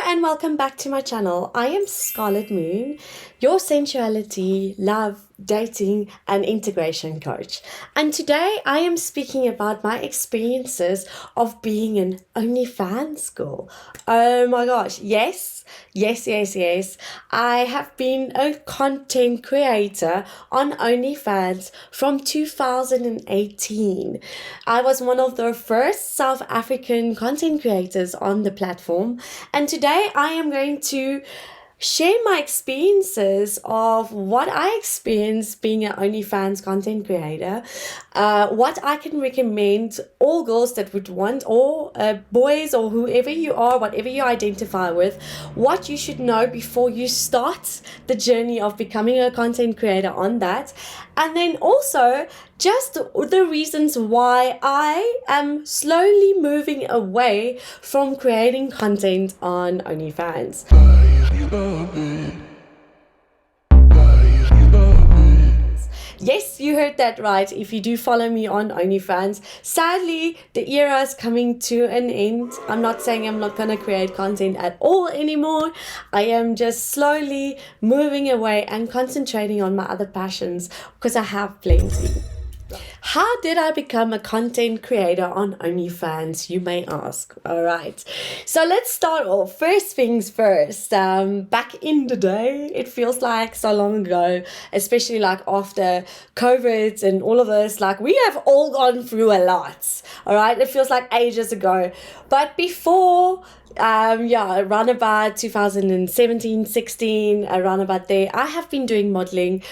and welcome back to my channel. I am Scarlett Moon, your sensuality, love, dating and integration coach. And today I am speaking about my experiences of being an OnlyFans girl. Oh my gosh, yes. I have been a content creator on OnlyFans from 2018. I was one of the first South African content creators on the platform, and today I am going to share my experiences of what I experienced being an OnlyFans content creator, what I can recommend all girls that would want, or boys, or whoever you are, whatever you identify with, what you should know before you start the journey of becoming a content creator on that. And then also just the reasons why I am slowly moving away from creating content on OnlyFans. Yes, you heard that right. If you do follow me on OnlyFans, sadly, the era is coming to an end. I'm not saying I'm not going to create content at all anymore. I am just slowly moving away and concentrating on my other passions because I have plenty. How did I become a content creator on OnlyFans, you may ask? All right, so let's start off. First things first, back in the day, it feels like so long ago, especially like after COVID and all of this, like we have all gone through a lot, all right? It feels like ages ago, but before, around about 2017, 16, around about there, I have been doing modeling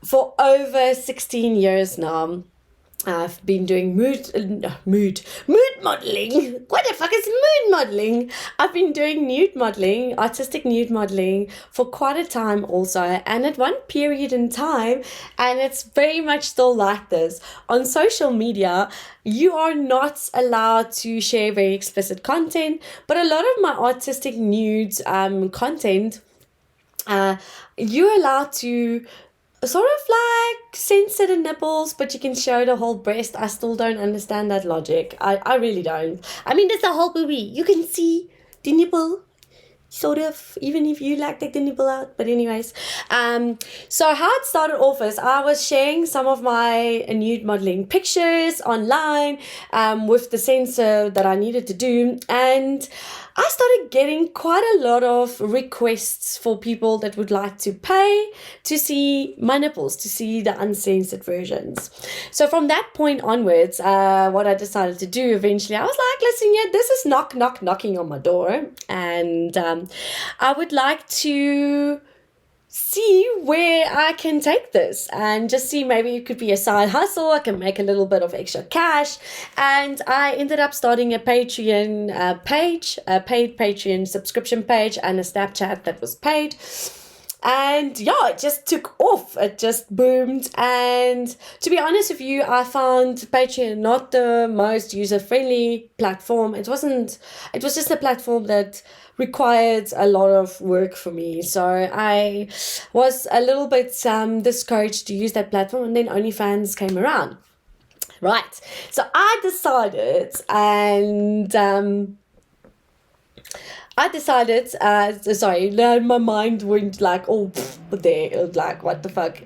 for over 16 years now. I've been doing mood modeling. What the fuck is mood modeling? I've been doing nude modeling, artistic nude modeling for quite a time also. And at one period in time, and it's very much still like this, on social media, you are not allowed to share very explicit content. But a lot of my artistic nudes content, you're allowed to sort of like censor the nipples, but you can show the whole breast. I still don't understand that logic. I really don't. I mean, there's a whole booby. You can see the nipple, sort of, even if you like take the nipple out. But anyways, so how it started off is I was sharing some of my nude modeling pictures online with the censor that I needed to do, and I started getting quite a lot of requests for people that would like to pay to see my nipples, to see the uncensored versions. So from that point onwards, what I decided to do eventually, I was like, listen, yeah, this is knocking on my door, and I would like to see where I can take this and just see, maybe it could be a side hustle. I can make a little bit of extra cash. And I ended up starting a Patreon page, a paid Patreon subscription page, and a Snapchat that was paid. And yeah, it just took off. It just boomed. And to be honest with you, I found Patreon not the most user-friendly platform. It was just a platform that required a lot of work for me. So I was a little bit discouraged to use that platform, and then OnlyFans came around. Right. So I decided, my mind went like, oh, there, like, what the fuck?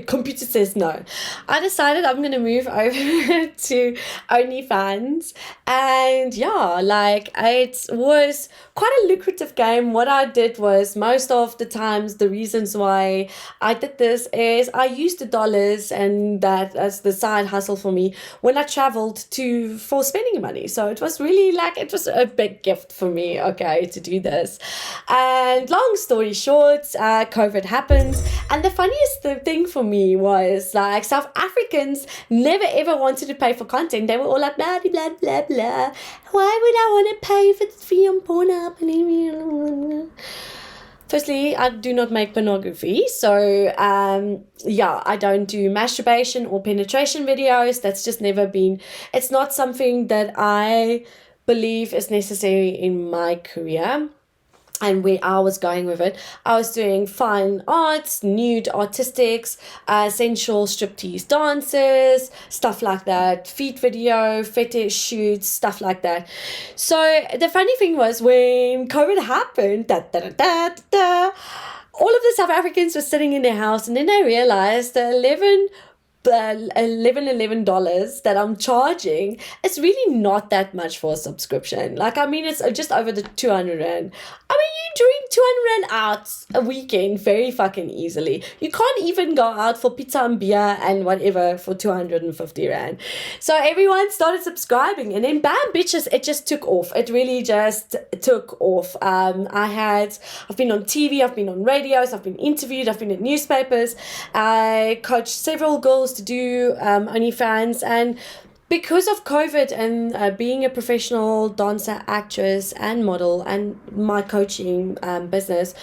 Computer says no. I decided I'm going to move over to OnlyFans. And yeah, like, it was quite a lucrative game. What I did was, most of the times, the reasons why I did this is I used the dollars and that as the side hustle for me when I traveled for spending money. So it was really like, it was a big gift for me, okay, to do this. And long story short, COVID happened, and the funniest thing for me was, like, South Africans never ever wanted to pay for content. They were all like, blah blah blah blah, why would I want to pay for the free on Pornhub? Firstly, I do not make pornography, so I don't do masturbation or penetration videos. That's just never been, it's not something that I believe is necessary in my career. and where I was going with it. I was doing fine arts, nude artistics, sensual striptease dances, stuff like that, feet video, fetish shoots, stuff like that. So the funny thing was when COVID happened, all of the South Africans were sitting in their house, and then they realized the $11 that I'm charging, it's really not that much for a subscription. Like, I mean, it's just over the 200 Rand. I mean, you drink 200 Rand out a weekend very fucking easily. You can't even go out for pizza and beer and whatever for 250 Rand. So everyone started subscribing, and then bam, bitches, it just took off. It really just took off. I've been on TV, I've been on radios, I've been interviewed, I've been in newspapers. I coached several girls to do OnlyFans, and because of COVID and being a professional dancer, actress, and model, and my coaching business,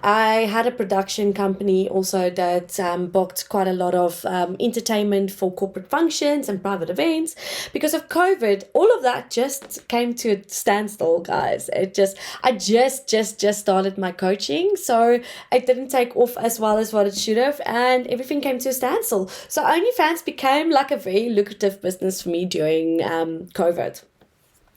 I had a production company also that booked quite a lot of entertainment for corporate functions and private events. Because of COVID, all of that just came to a standstill, guys. I just started my coaching, so it didn't take off as well as what it should have, and everything came to a standstill. So OnlyFans became like a very lucrative business for me during COVID.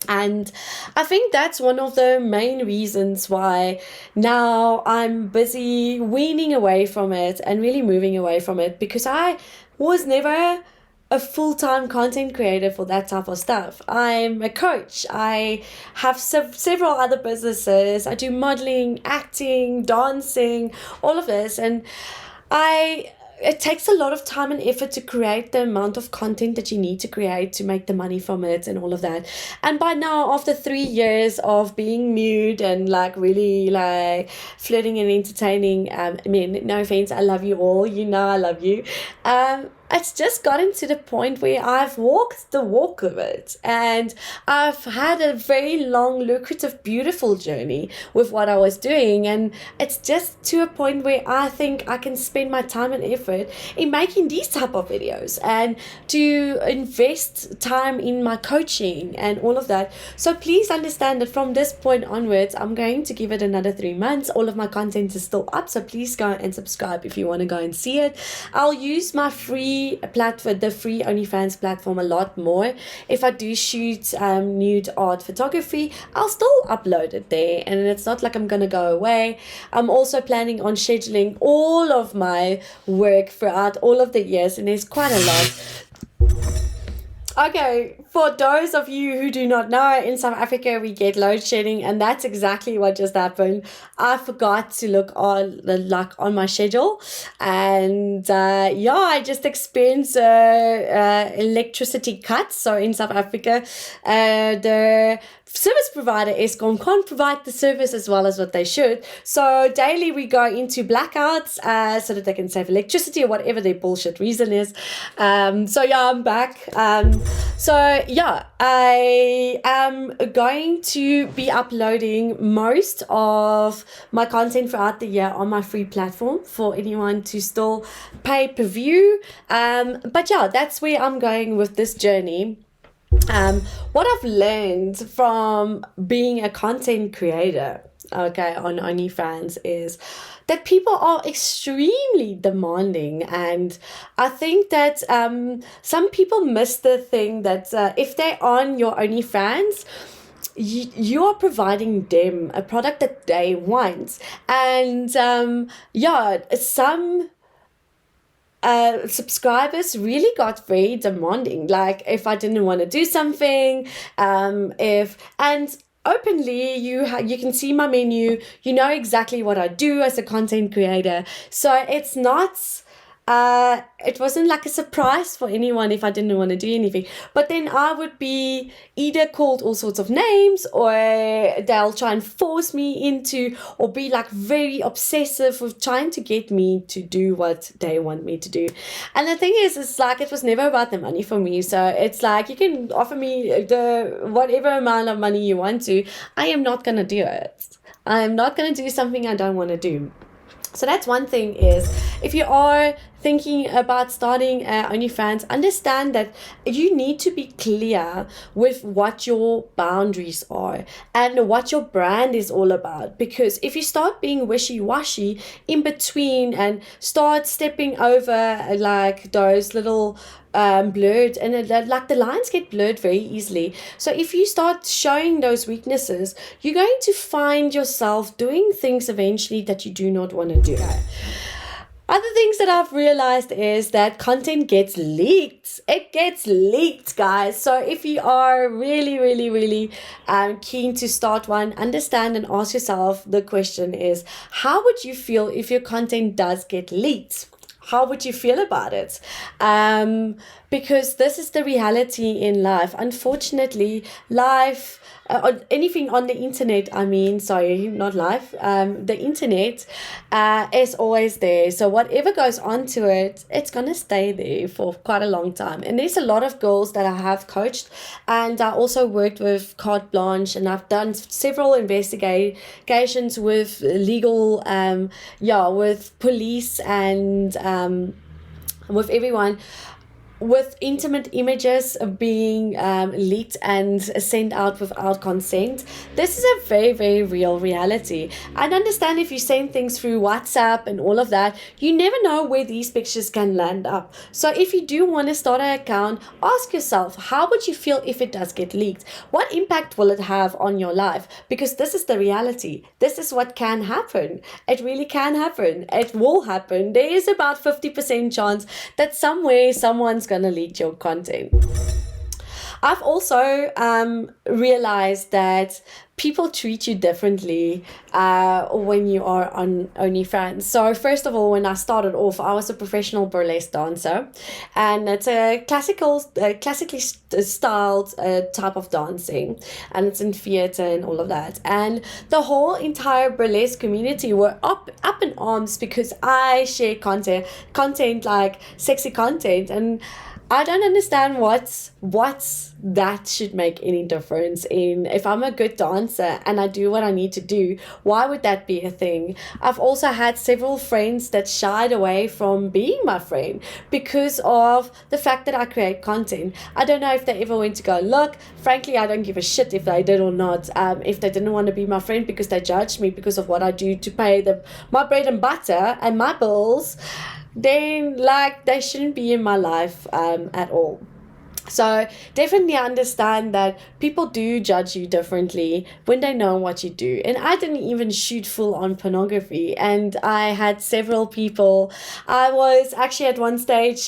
And I think that's one of the main reasons why now I'm busy weaning away from it and really moving away from it, because I was never a full-time content creator for that type of stuff. I'm a coach. I have several other businesses. I do modeling, acting, dancing, all of this, and it takes a lot of time and effort to create the amount of content that you need to create to make the money from it and all of that. And by now, after 3 years of being nude and like really like flirting and entertaining, I mean, no offense, I love you all, you know I love you. It's just gotten to the point where I've walked the walk of it, and I've had a very long, lucrative, beautiful journey with what I was doing, and it's just to a point where I think I can spend my time and effort in making these type of videos and to invest time in my coaching and all of that. So please understand that from this point onwards, I'm going to give it another 3 months. All of my content is still up, so please go and subscribe if you want to go and see it. I'll use my free platform, the free OnlyFans platform, a lot more. If I do shoot nude art photography, I'll still upload it there, and it's not like I'm gonna go away. I'm also planning on scheduling all of my work throughout all of the years, and there's quite a lot. Okay, for those of you who do not know, in South Africa we get load shedding, and that's exactly what just happened. I forgot to look on my schedule, and I just experienced electricity cuts. So in South Africa, the service provider Eskom can't provide the service as well as what they should. So daily we go into blackouts so that they can save electricity or whatever their bullshit reason is. I'm back. I am going to be uploading most of my content throughout the year on my free platform for anyone to still pay per view. That's where I'm going with this journey. What I've learned from being a content creator, on OnlyFans, is that people are extremely demanding, and I think that some people miss the thing that if they're on your OnlyFans, you are providing them a product that they want, and some subscribers really got very demanding. Like if I didn't want to do something, openly you can see my menu, you know exactly what I do as a content creator, so it's not it wasn't like a surprise for anyone if I didn't want to do anything. But then I would be either called all sorts of names, or they'll try and force me into, or be like very obsessive with trying to get me to do what they want me to do. And the thing is, it's like, it was never about the money for me. So it's like, you can offer me the whatever amount of money you want to, I am not going to do it. I'm not going to do something I don't want to do. So that's one thing, is if you are thinking about starting OnlyFans, understand that you need to be clear with what your boundaries are and what your brand is all about. Because if you start being wishy-washy in between and start stepping over like those little blurred, and like the lines get blurred very easily. So if you start showing those weaknesses, you're going to find yourself doing things eventually that you do not want to do. Other things that I've realized is that content gets leaked. It gets leaked, guys. So if you are really keen to start one, understand and ask yourself the question is, how would you feel if your content does get leaked? How would you feel about it? Because this is the reality in life. Unfortunately, life, anything on the internet, the internet is always there. So whatever goes onto it, it's going to stay there for quite a long time. And there's a lot of girls that I have coached, and I also worked with Carte Blanche, and I've done several investigations with legal, with police and with everyone, with intimate images being leaked and sent out without consent. This is a very real reality. And understand, if you send things through WhatsApp and all of that, you never know where these pictures can land up. So if you do want to start an account, ask yourself, how would you feel if it does get leaked? What impact will it have on your life? Because this is the reality. This is what can happen. It really can happen. It will happen. There is about 50% chance that somewhere someone's going to leak your content. I've also realized that people treat you differently when you are on OnlyFans. So first of all, when I started off, I was a professional burlesque dancer, and it's a classically styled type of dancing, and it's in theater and all of that. And the whole entire burlesque community were up in arms because I share content like sexy content, and I don't understand what's that should make any difference in, if I'm a good dancer and I do what I need to do, why would that be a thing? I've also had several friends that shied away from being my friend because of the fact that I create content. I don't know if they ever went to go look. Frankly, I don't give a shit if they did or not. If they didn't want to be my friend because they judged me because of what I do to pay my bread and butter and my bills, then they shouldn't be in my life at all. So definitely understand that people do judge you differently when they know what you do. And I didn't even shoot full on pornography, and I had several people. I was actually at one stage,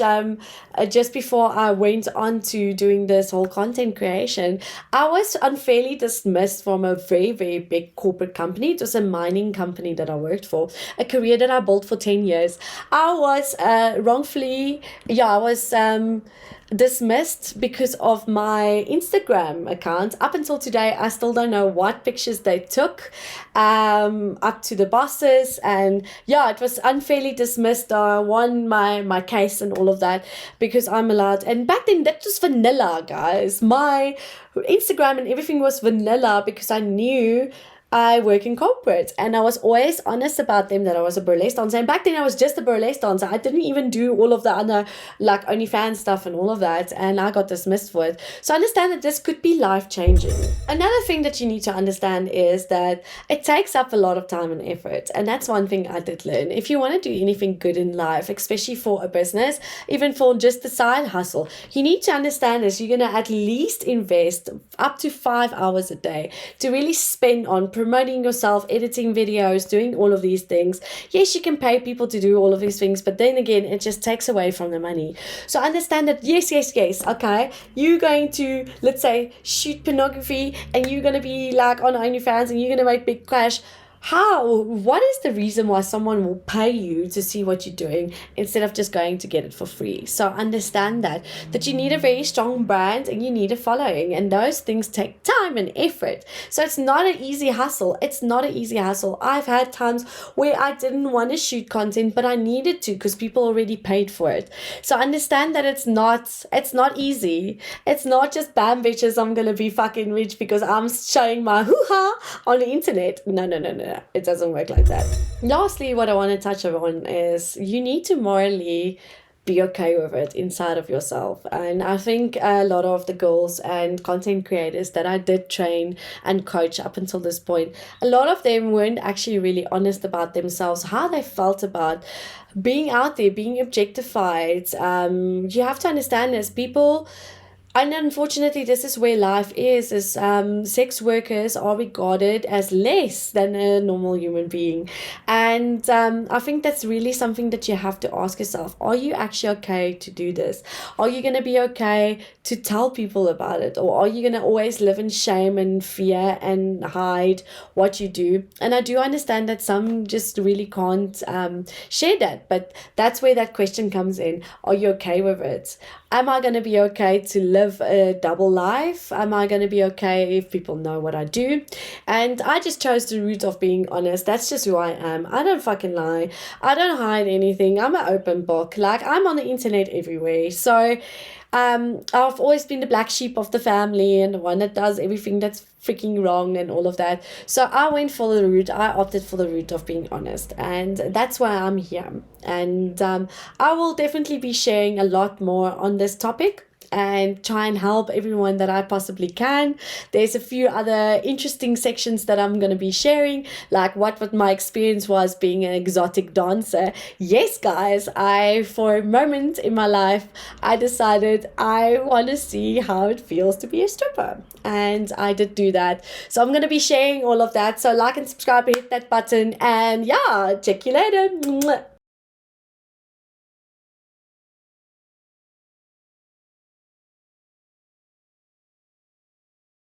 just before I went on to doing this whole content creation, I was unfairly dismissed from a very big corporate company. It was a mining company that I worked for, a career that I built for 10 years. I was dismissed because of my Instagram account. Up until today, I still don't know what pictures they took up to the bosses, and it was unfairly dismissed. I won my case and all of that because I'm allowed. And back then, that was vanilla, guys. My Instagram and everything was vanilla because I knew I work in corporate, and I was always honest about them that I was a burlesque dancer. And back then I was just a burlesque dancer. I didn't even do all of the other like OnlyFans stuff and all of that, and I got dismissed for it. So understand that this could be life-changing. Another thing that you need to understand is that it takes up a lot of time and effort, and that's one thing I did learn. If you want to do anything good in life, especially for a business, even for just a side hustle, you need to understand is you're going to at least invest up to 5 hours a day to really spend on promoting yourself, editing videos, doing all of these things. Yes, you can pay people to do all of these things, but then again, it just takes away from the money. So understand that yes, okay, you're going to, let's say, shoot pornography, and you're going to be like on OnlyFans, and you're going to make big cash. What is the reason why someone will pay you to see what you're doing instead of just going to get it for free? So understand that you need a very strong brand and you need a following, and those things take time and effort. So it's not an easy hustle. I've had times where I didn't want to shoot content, but I needed to because people already paid for it. So understand that it's not easy. It's not just bam bitches, I'm going to be fucking rich because I'm showing my hoo-ha on the internet. No. no, it doesn't work like that. Lastly, what I want to touch on is you need to morally be okay with it inside of yourself. And I think a lot of the girls and content creators that I did train and coach up until this point, a lot of them weren't actually really honest about themselves, how they felt about being out there, being objectified. You have to understand this, people. And unfortunately, this is where life is sex workers are regarded as less than a normal human being. And I think that's really something that you have to ask yourself. Are you actually okay to do this? Are you going to be okay to tell people about it? Or are you going to always live in shame and fear and hide what you do? And I do understand that some just really can't share that. But that's where that question comes in. Are you okay with it? Am I going to be okay to live a double life? Am I going to be okay if people know what I do? And I just chose the route of being honest. That's just who I am. I don't fucking lie. I don't hide anything. I'm an open book. Like, I'm on the internet everywhere. So I've always been the black sheep of the family and the one that does everything that's freaking wrong and all of that. So I went for the route. I opted for the route of being honest, and that's why I'm here. And I will definitely be sharing a lot more on this topic and try and help everyone that I possibly can. There's a few other interesting sections that I'm going to be sharing, like what my experience was being an exotic dancer. Yes, guys, for a moment in my life, I decided I want to see how it feels to be a stripper. And I did do that. So I'm going to be sharing all of that. So like and subscribe, hit that button, and yeah, check you later.